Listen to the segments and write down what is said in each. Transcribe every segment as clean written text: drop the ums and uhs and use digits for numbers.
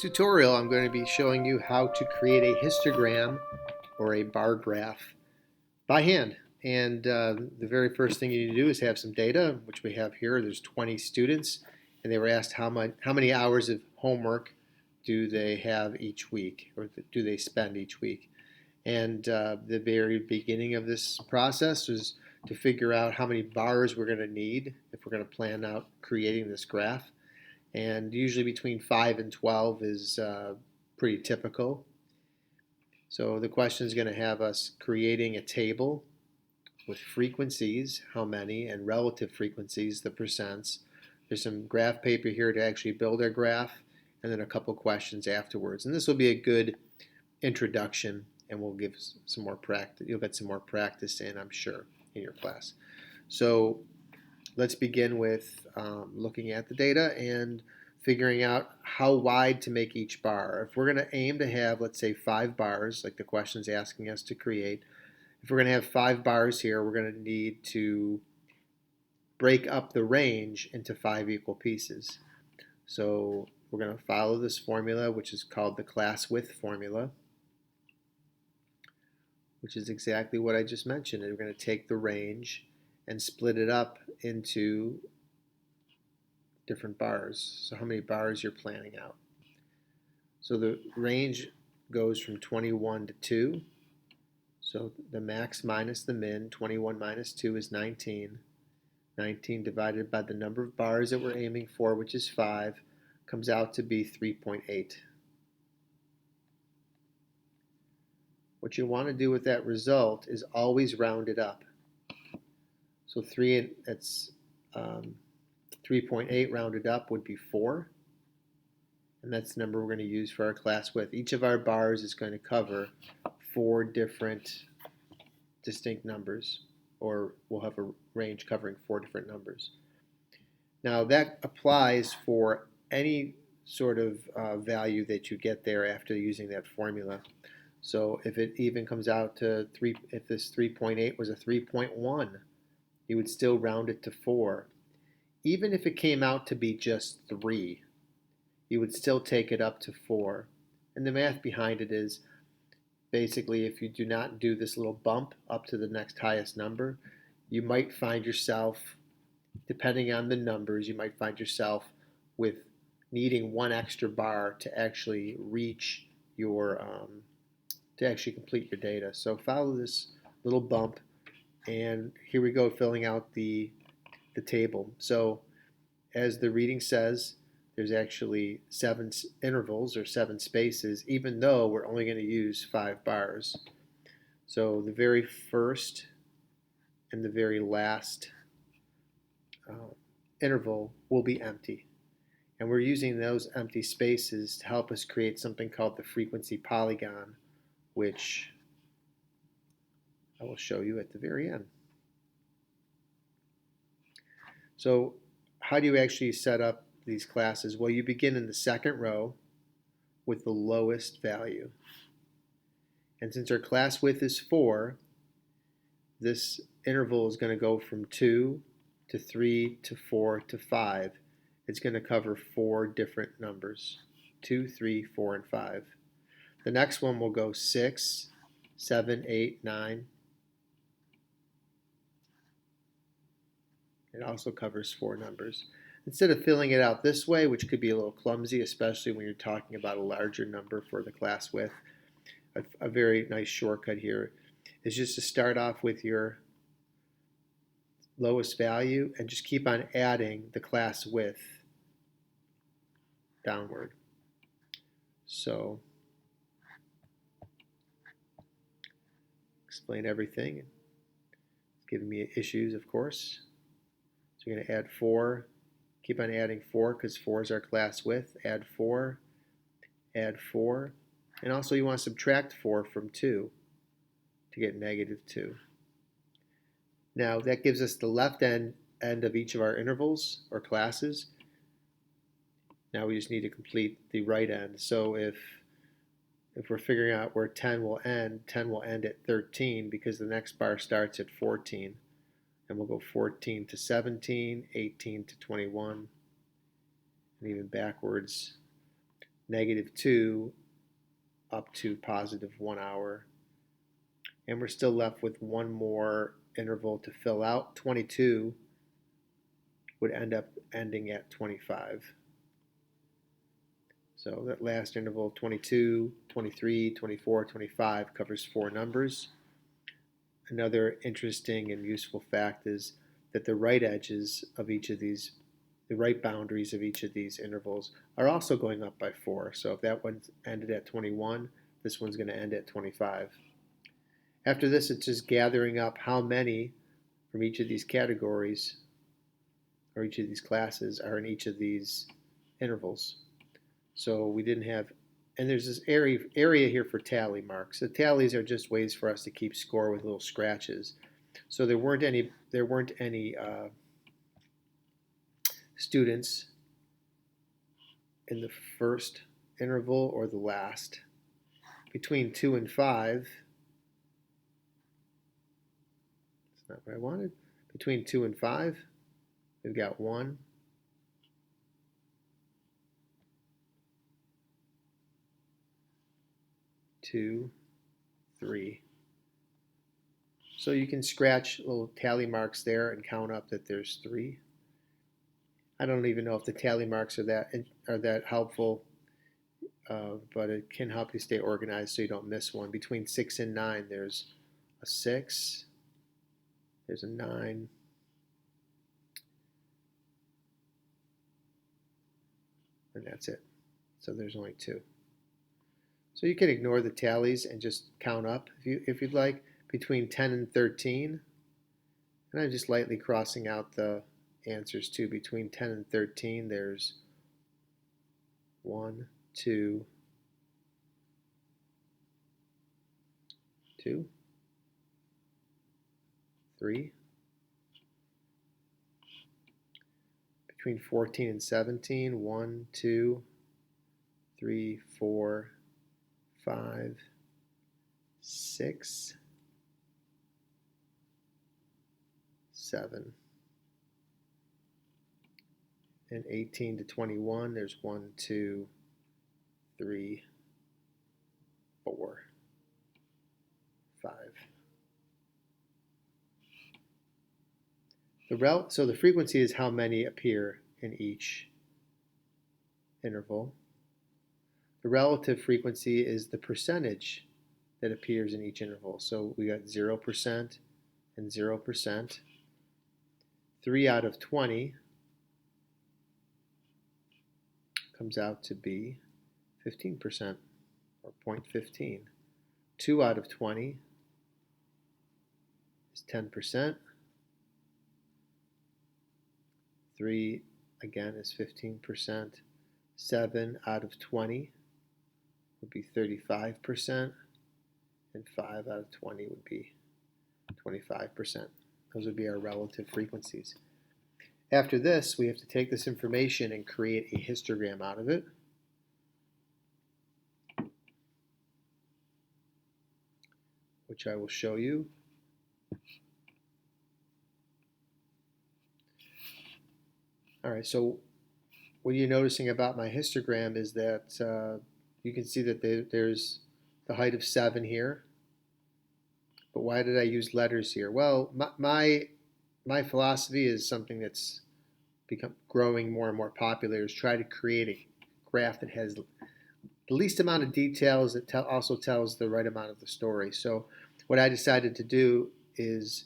tutorial, I'm going to be showing you how to create a histogram or a bar graph by hand. And the very first thing you need to do is have some data, which we have here. There's 20 students, and they were asked how many hours of homework do they have each week, or do they spend each week. And the very beginning of this process was to figure out how many bars we're going to need if we're going to plan out creating this graph. And usually between 5 and 12 is pretty typical. So the question is going to have us creating a table with frequencies, how many, and relative frequencies, the percents. There's some graph paper here to actually build our graph, and then a couple questions afterwards. And this will be a good introduction, and we'll give some more practice. You'll get some more practice in, I'm sure, in your class. So let's begin with looking at the data and figuring out how wide to make each bar. If we're going to aim to have, let's say, 5 bars, like the question's asking us to create, if we're going to have 5 bars here, we're going to need to break up the range into 5 equal pieces. So we're going to follow this formula, which is called the class width formula, which is exactly what I just mentioned. And we're going to take the range and split it up into different bars. So how many bars you're planning out. So the range goes from 21 to 2. So the max minus the min, 21 minus 2 is 19. 19 divided by the number of bars that we're aiming for, which is 5, comes out to be 3.8. What you want to do with that result is always round it up. So 3.8 rounded up would be 4. And that's the number we're going to use for our class width. Each of our bars is going to cover 4 different distinct numbers, or we'll have a range covering 4 different numbers. Now that applies for any sort of value that you get there after using that formula. So if it even comes out to 3, if this 3.8 was a 3.1, you would still round it to 4. Even if it came out to be just 3, you would still take it up to 4. And the math behind it is basically if you do not do this little bump up to the next highest number, you might find yourself, depending on the numbers, you might find yourself with needing 1 extra bar to actually reach your, to actually complete your data. So follow this little bump, and here we go filling out the table. So as the reading says, there's actually 7 intervals or 7 spaces, even though we're only going to use 5 bars. So the very first and the very last interval will be empty. And we're using those empty spaces to help us create something called the frequency polygon, which I will show you at the very end. So how do you actually set up these classes? Well, you begin in the second row with the lowest value. And since our class width is 4, this interval is going to go from 2 to 3 to 4 to 5. It's going to cover 4 different numbers, 2, 3, 4, and 5. The next one will go 6, 7, 8, 9. It also covers 4 numbers. Instead of filling it out this way, which could be a little clumsy, especially when you're talking about a larger number for the class width, a very nice shortcut here is just to start off with your lowest value and just keep on adding the class width downward. So explain everything. It's giving me issues, of course. So you're going to add 4. Keep on adding 4 because 4 is our class width. Add 4. Add 4. And also you want to subtract 4 from 2 to get negative 2. Now that gives us the left end of each of our intervals or classes. Now we just need to complete the right end. So if we're figuring out where 10 will end at 13 because the next bar starts at 14. And we'll go 14 to 17, 18 to 21, and even backwards. -2 up to +1 hour. And we're still left with one more interval to fill out. 22 would end up ending at 25. So that last interval, 22, 23, 24, 25, covers 4 numbers. Another interesting and useful fact is that the right edges of each of these, the right boundaries of each of these intervals are also going up by 4. So if that one ended at 21, this one's going to end at 25. After this, it's just gathering up how many from each of these categories or each of these classes are in each of these intervals. So we didn't have, and there's this area here for tally marks. The tallies are just ways for us to keep score with little scratches. So there weren't any students in the first interval or the last. Between 2 and 5, that's not what I wanted. Between 2 and 5, we've got 1, 2, 3. So you can scratch little tally marks there and count up that there's 3. I don't even know if the tally marks are that helpful, but it can help you stay organized so you don't miss one. Between 6 and 9, there's a 6, there's a 9, and that's it. So there's only 2. So you can ignore the tallies and just count up if you'd like. Between 10 and 13, and I'm just lightly crossing out the answers too. Between 10 and 13, there's 1, 2, 2, 3. Between 14 and 17, 1, 2, 3, 4, 5, 6, 7. And 18 to 21, there's 1, 2, 3, 4, 5. So the frequency is how many appear in each interval. The relative frequency is the percentage that appears in each interval. So we got 0% and 0%. 3 out of 20 comes out to be 15%, or 0.15. 2 out of 20 is 10%. 3 again is 15%. 7 out of 20 would be 35%, and 5 out of 20 would be 25%. Those would be our relative frequencies. After this, we have to take this information and create a histogram out of it. Which I will show you. All right, so what you're noticing about my histogram is that you can see that there's the height of 7 here. But why did I use letters here? Well, my philosophy is something that's become growing more and more popular, is try to create a graph that has the least amount of details that also tells the right amount of the story. So what I decided to do is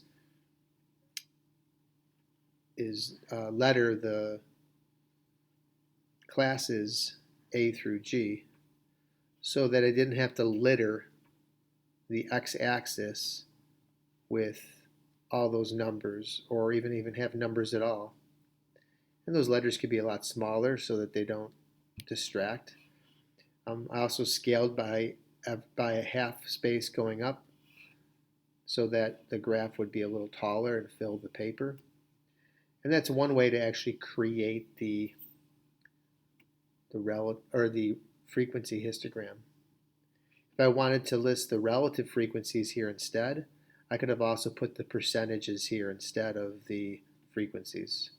letter the classes A through G so that I didn't have to litter the x-axis with all those numbers, or even have numbers at all. And those letters could be a lot smaller so that they don't distract. I also scaled by a half space going up so that the graph would be a little taller and fill the paper. And that's one way to actually create the frequency histogram. If I wanted to list the relative frequencies here instead, I could have also put the percentages here instead of the frequencies.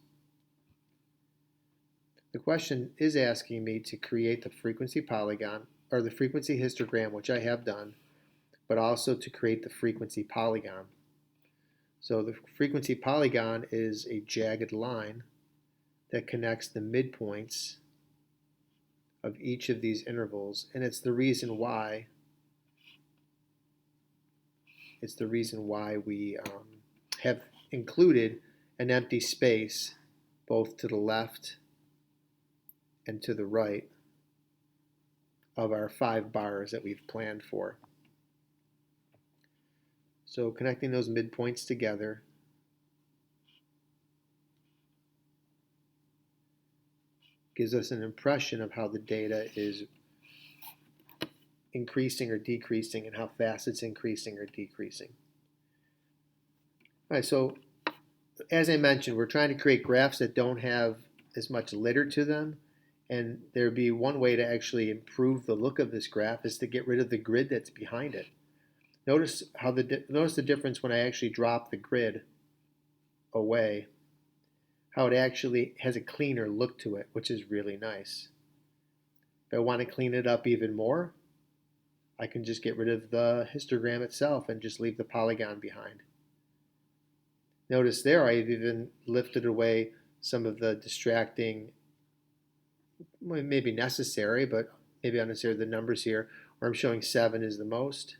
The question is asking me to create the frequency polygon, or the frequency histogram, which I have done, but also to create the frequency polygon. So the frequency polygon is a jagged line that connects the midpoints of each of these intervals, and it's the reason why we have included an empty space both to the left and to the right of our 5 bars that we've planned for. So connecting those midpoints together gives us an impression of how the data is increasing or decreasing and how fast it's increasing or decreasing. All right, so as I mentioned, we're trying to create graphs that don't have as much litter to them, and there'd be one way to actually improve the look of this graph is to get rid of the grid that's behind it. Notice the difference when I actually drop the grid away, how it actually has a cleaner look to it, which is really nice. If I want to clean it up even more, I can just get rid of the histogram itself and just leave the polygon behind. Notice there I've even lifted away some of the distracting, maybe necessary, but maybe unnecessary, the numbers here, where I'm showing 7 is the most.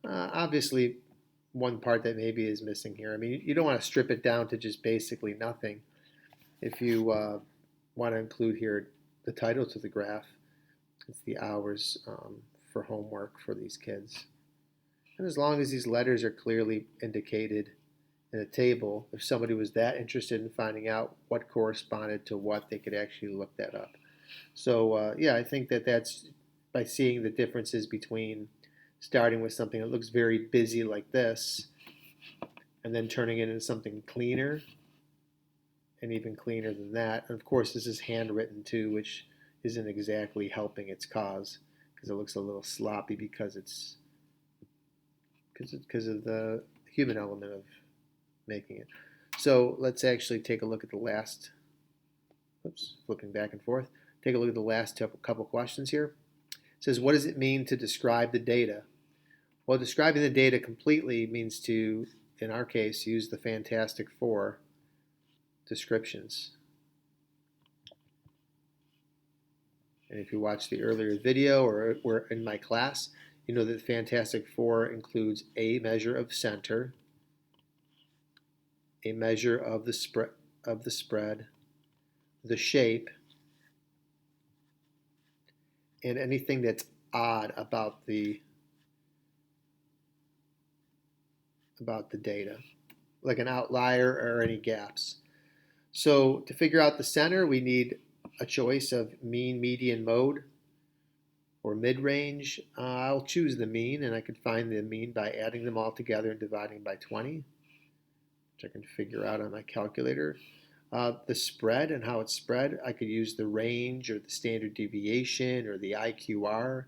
Obviously, one part that maybe is missing here. I mean, you don't want to strip it down to just basically nothing. If you want to include here the title to the graph, it's the hours for homework for these kids. And as long as these letters are clearly indicated in a table, if somebody was that interested in finding out what corresponded to what, they could actually look that up. So yeah, I think that's by seeing the differences between starting with something that looks very busy like this and then turning it into something cleaner and even cleaner than that. And of course, this is handwritten too, which isn't exactly helping its cause because it looks a little sloppy because of the human element of making it. So let's actually take a look at the last, flipping back and forth. Take a look at the last couple questions here. It says, what does it mean to describe the data? Well, describing the data completely means to, in our case, use the Fantastic Four descriptions. And if you watched the earlier video or were in my class, you know that the Fantastic Four includes a measure of center, a measure of the spread, the shape, and anything that's odd about the data, like an outlier or any gaps. So to figure out the center, we need a choice of mean, median, mode, or mid-range. I'll choose the mean, and I can find the mean by adding them all together and dividing by 20, which I can figure out on my calculator. The spread and how it's spread, I could use the range or the standard deviation or the IQR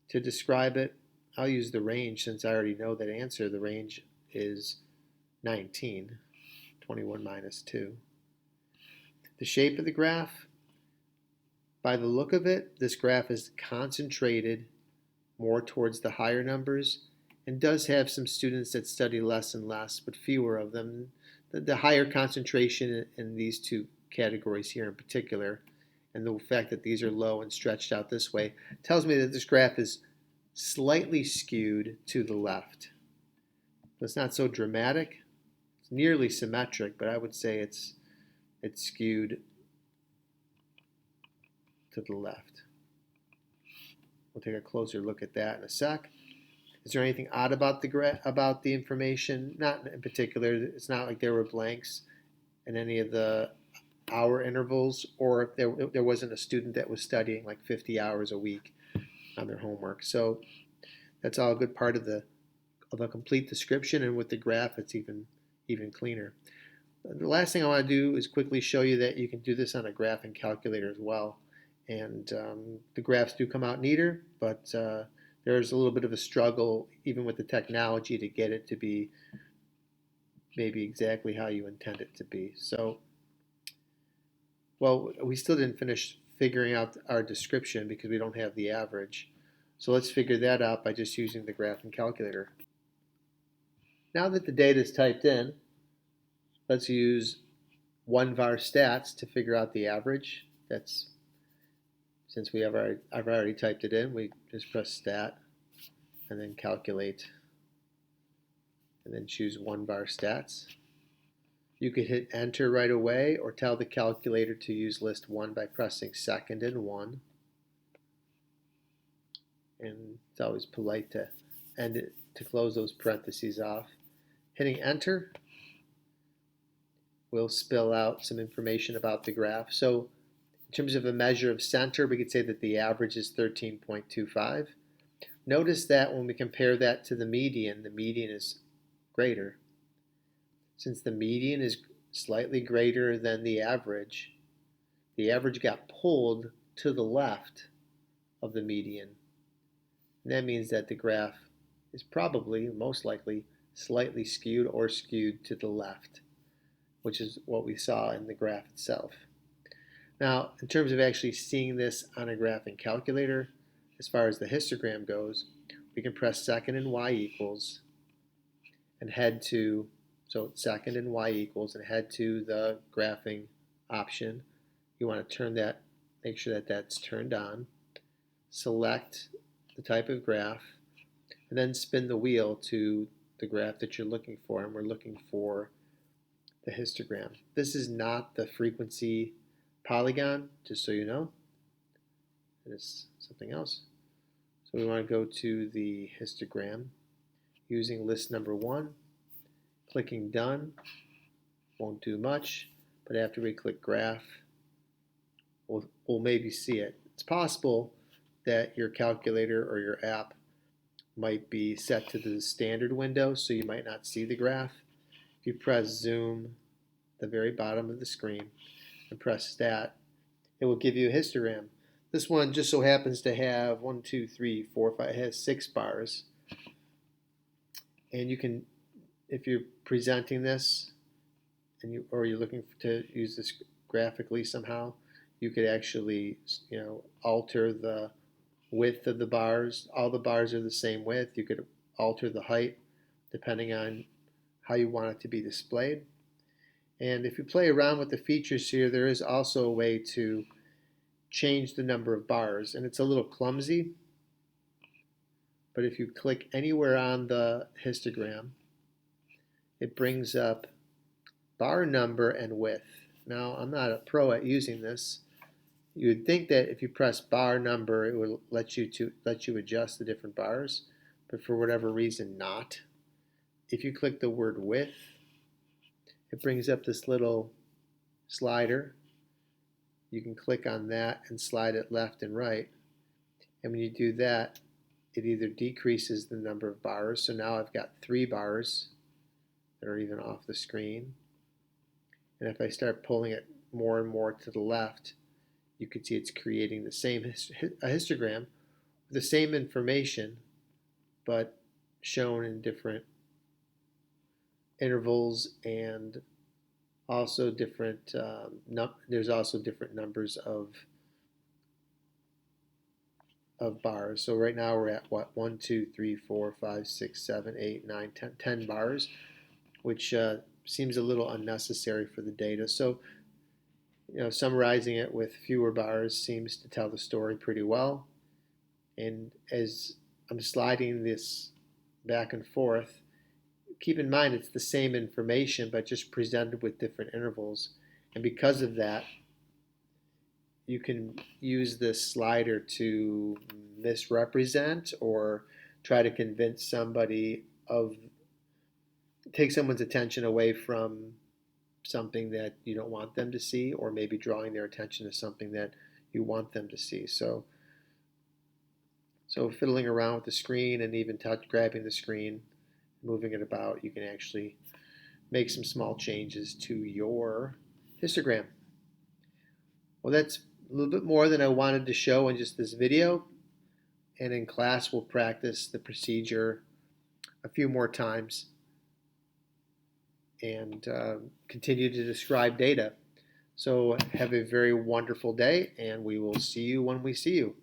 to describe it. I'll use the range since I already know that answer. The range is 19, 21 minus 2. The shape of the graph, by the look of it, this graph is concentrated more towards the higher numbers and does have some students that study less and less, but fewer of them. The higher concentration in these two categories here in particular, and the fact that these are low and stretched out this way, tells me that this graph is slightly skewed to the left. It's not so dramatic. It's nearly symmetric, but I would say it's skewed to the left. We'll take a closer look at that in a sec. Is there anything odd about the information? Not in particular. It's not like there were blanks in any of the hour intervals, or if there wasn't a student that was studying like 50 hours a week on their homework. So that's all a good part of a complete description, and with the graph, it's even cleaner. The last thing I want to do is quickly show you that you can do this on a graphing calculator as well. And the graphs do come out neater, but there's a little bit of a struggle, even with the technology, to get it to be maybe exactly how you intend it to be. So Well, we still didn't finish figuring out our description because we don't have the average. So let's figure that out by just using the graphing calculator. Now that the data is typed in, let's use 1var stats to figure out the average. That's since I've already typed it in, we just press stat and then calculate and then choose 1var stats. You could hit enter right away or tell the calculator to use list 1 by pressing second and 1. And it's always polite to end it, to close those parentheses off. Hitting enter will spill out some information about the graph. So in terms of a measure of center, we could say that the average is 13.25. Notice that when we compare that to the median is greater. Since the median is slightly greater than the average got pulled to the left of the median. And that means that the graph is probably, most likely, slightly skewed or skewed to the left, which is what we saw in the graph itself. Now, in terms of actually seeing this on a graphing calculator, as far as the histogram goes, we can press second and y equals and head to, so second and y equals, and head to the graphing option. You want to turn that, make sure that that's turned on. Select the type of graph, and then spin the wheel to the graph that you're looking for, and we're looking for the histogram. This is not the frequency polygon, just so you know. It's something else. So we want to go to the histogram using list number 1. Clicking done won't do much, but after we click graph, we'll maybe see it. It's possible that your calculator or your app might be set to the standard window, so you might not see the graph. If you press zoom at the very bottom of the screen and press stat, it will give you a histogram. This one just so happens to have 1, 2, 3, 4, 5, it has 6 bars. And you can, if you're presenting this and or you're looking to use this graphically somehow, you could actually, alter the width of the bars. All the bars are the same width. You could alter the height depending on how you want it to be displayed. And if you play around with the features here, there is also a way to change the number of bars, and it's a little clumsy, but if you click anywhere on the histogram, it brings up bar number and width. Now, I'm not a pro at using this. You would think that if you press bar number, it would let you adjust the different bars, but for whatever reason, not. If you click the word width, it brings up this little slider. You can click on that and slide it left and right. And when you do that, it either decreases the number of bars. So now I've got 3 bars that are even off the screen. And if I start pulling it more and more to the left, you can see it's creating the same histogram with the same information, but shown in different intervals, and also different. There's also different numbers of bars. So right now we're at what, 1, 2, 3, 4, 5, 6, 7, 8, 9, 10 bars, which seems a little unnecessary for the data. So summarizing it with fewer bars seems to tell the story pretty well. And as I'm sliding this back and forth, keep in mind it's the same information but just presented with different intervals. And because of that, you can use this slider to misrepresent or try to convince somebody take someone's attention away from something that you don't want them to see, or maybe drawing their attention to something that you want them to see. So fiddling around with the screen and even grabbing the screen, moving it about, you can actually make some small changes to your histogram. Well, that's a little bit more than I wanted to show in just this video. And in class, we'll practice the procedure a few more times and continue to describe data. So have a very wonderful day, and we will see you when we see you.